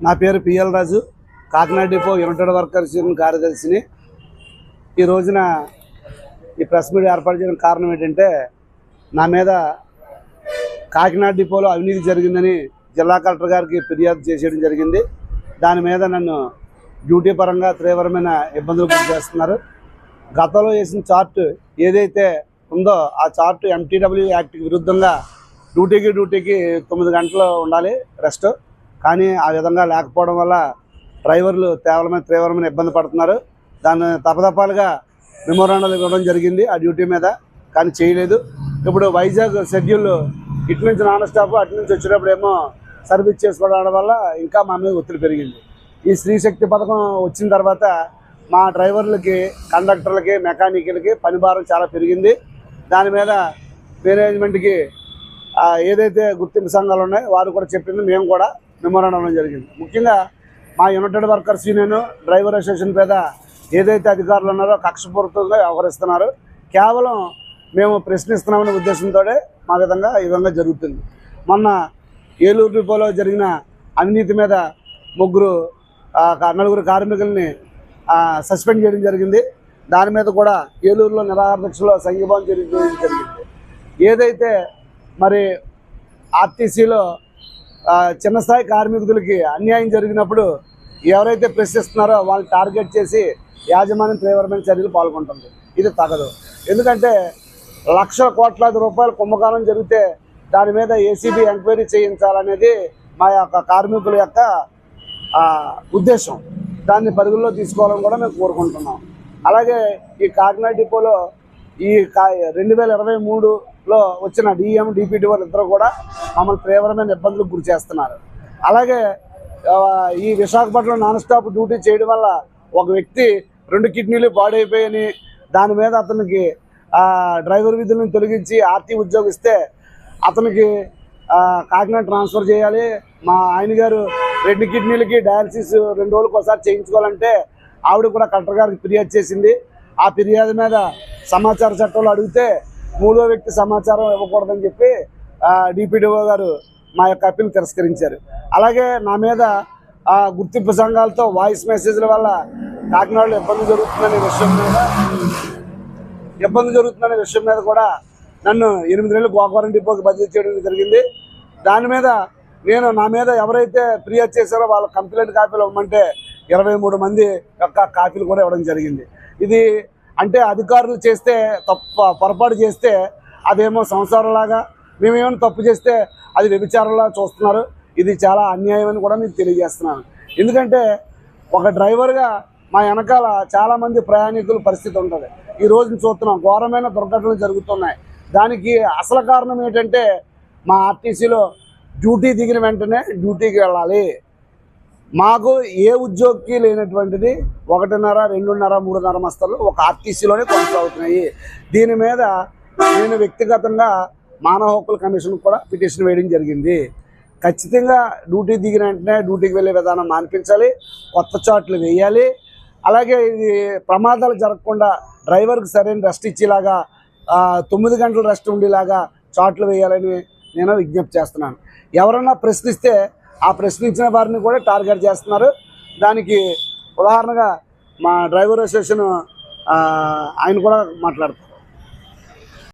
నా పేరు PL Raju, Kakinada depot united workers union కార్యదర్శిని. ఈ రోజున ఈ ప్రెస్ మీట్ ఏర్పాటు చేయడం కారణం ఏంటంటే, నా మీద కాకినాడ డిపోలో అవినీతి జరిగిందని జిల్లా కలెక్టర్ గారికి ఫిర్యాదు చేసేయడం జరిగింది. దాని మీద నన్ను డ్యూటీ పరంగా తీవ్రమైన ఇబ్బందులు గురి చేస్తున్నారు. గతంలో వేసిన చార్ట్ ఏదైతే ఉందో ఆ చార్ట్ ఎంటీడబ్ల్యూ యాక్ట్కి విరుద్ధంగా డ్యూటీకి 9 గంటలు ఉండాలి రెస్ట్, కానీ ఆ విధంగా లేకపోవడం వల్ల డ్రైవర్లు తీవ్రమైన ఇబ్బంది పడుతున్నారు. దాన్ని తప్పతప్పాలుగా మెమోరాండాలు ఇవ్వడం జరిగింది ఆ డ్యూటీ మీద, కానీ చేయలేదు. ఇప్పుడు వైజాగ్ షెడ్యూల్ ఇటు నుంచి నాన్ స్టాప్, అటు నుంచి వచ్చినప్పుడు ఏమో సర్వీస్ చేసుకోవడం వల్ల ఇంకా మా మీద ఒత్తిడి పెరిగింది. ఈ స్త్రీశక్తి పథకం వచ్చిన తర్వాత మా డ్రైవర్లకి, కండక్టర్లకి, మెకానికల్కి పని భారం చాలా పెరిగింది. దాని మీద మేనేజ్మెంట్కి ఏదైతే గుర్తింపు సంఘాలు ఉన్నాయో వారు కూడా చెప్పింది, మేము కూడా మెమోరాండం జరిగింది. ముఖ్యంగా మా United workers union, driver association మీద ఏదైతే అధికారులు ఉన్నారో కక్షపూరితంగా వ్యవహరిస్తున్నారు. కేవలం మేము ప్రశ్నిస్తున్నామనే ఉద్దేశంతో ఈ విధంగా జరుగుతుంది. మొన్న ఏలూరు డిపోలో జరిగిన అవినీతి మీద 4 కార్మికుల్ని సస్పెండ్ చేయడం జరిగింది. దాని మీద కూడా ఏలూరులో నిరాహార దీక్షలో సంఘీభావం చేయడం జరిగింది. ఏదైతే మరి ఆర్టీసీలో చిన్న స్థాయి కార్మికులకి అన్యాయం జరిగినప్పుడు ఎవరైతే ప్రశ్నిస్తున్నారో వాళ్ళని టార్గెట్ చేసి యాజమాన్యం తీవ్రమైన చర్యలు పాల్గొంటుంది. ఇది తగదు. ఎందుకంటే లక్షల కోట్లాది రూపాయల కుంభకోణం జరిగితే దాని మీద ఏసీబీ ఎంక్వైరీ చేయించాలనేది మా యొక్క కార్మికుల యొక్క ఉద్దేశం. దాన్ని పరిగణలో తీసుకోవాలని కూడా మేము కోరుకుంటున్నాం. అలాగే ఈ కాకినాడ డిపోలో ఈ 2023లో వచ్చిన డిఎం, డిపిటి వాళ్ళు ఇద్దరు కూడా మమ్మల్ని తీవ్రమైన ఇబ్బందులకు గురి చేస్తున్నారు. అలాగే ఈ విశాఖపట్నం నాన్ స్టాప్ డ్యూటీ చేయడం వల్ల ఒక వ్యక్తి 2 కిడ్నీలు పాడైపోయాయని దాని మీద అతనికి డ్రైవర్ విధులను తొలగించి ఆర్టీ ఉద్యోగం ఇస్తే అతనికి కాకినాడ ట్రాన్స్ఫర్ చేయాలి. మా ఆయన గారు 2 కిడ్నీలకి డయాలసిస్ 2 రోజులకు ఒకసారి చేయించుకోవాలంటే ఆవిడ కూడా కలెక్టర్ గారికి ఫిర్యాదు చేసింది. ఆ ఫిర్యాదు మీద సమాచార చట్టంలో అడిగితే 3వ వ్యక్తి సమాచారం ఇవ్వకూడదని చెప్పి డిపిడిఓ గారు మా యొక్క అప్పీల్ తిరస్కరించారు. అలాగే నా మీద గుర్తింపు సంఘాలతో వాయిస్ మెసేజ్ల వల్ల కాకినాడలో ఇబ్బంది జరుగుతుందనే విషయం మీద కూడా నన్ను 8 నెలలు గోకవరం డిపోకి బదిలీ చేయడం జరిగింది. దాని మీద నా మీద ఎవరైతే ఫిర్యాదు చేశారో వాళ్ళ కంప్లైంట్ కాపీలు ఇవ్వమంటే 23 మంది యొక్క కాపీలు కూడా ఇవ్వడం జరిగింది. ఇది అంటే అధికారులు చేస్తే పొరపాటు చేస్తే అదేమో సంసారంలాగా, మేమేమైనా తప్పు చేస్తే అది వ్యభిచారంలా చూస్తున్నారు. ఇది చాలా అన్యాయం అని కూడా మీకు తెలియజేస్తున్నాను. ఎందుకంటే ఒక డ్రైవర్గా మా వెనకాల చాలామంది ప్రయాణికుల పరిస్థితి ఉంటుంది. ఈ రోజున చూస్తున్నాం ఘోరమైన దుర్ఘటనలు జరుగుతున్నాయి. దానికి అసలు కారణం ఏంటంటే మా ఆర్టీసీలో డ్యూటీ దిగిన వెంటనే డ్యూటీకి వెళ్ళాలి. మాకు ఏ ఉద్యోగికి లేనటువంటిది 1.5, 2.5, 3.5 మస్తలు ఒక ఆర్టీసీలోనే కొనసాగుతున్నాయి. దీని మీద నేను వ్యక్తిగతంగా మానవ హక్కుల కమిషన్ కూడా పిటిషన్ వేయడం జరిగింది. ఖచ్చితంగా డ్యూటీ దిగిన వెంటనే డ్యూటీకి వెళ్ళే విధానం మాన్పించాలి, కొత్త చార్ట్లు వేయాలి. అలాగే ఇది ప్రమాదాలు జరగకుండా డ్రైవర్కి సరైన రెస్ట్ ఇచ్చేలాగా 9 గంటలు రెస్ట్ ఉండేలాగా చార్ట్లు వేయాలని నేను విజ్ఞప్తి చేస్తున్నాను. ఎవరన్నా ప్రశ్నిస్తే ఆ ప్రశ్నించిన వారిని కూడా టార్గెట్ చేస్తున్నారు. దానికి ఉదాహరణగా మా డ్రైవర్ అసోసియేషన్ ఆయన కూడా మాట్లాడుతున్నారు.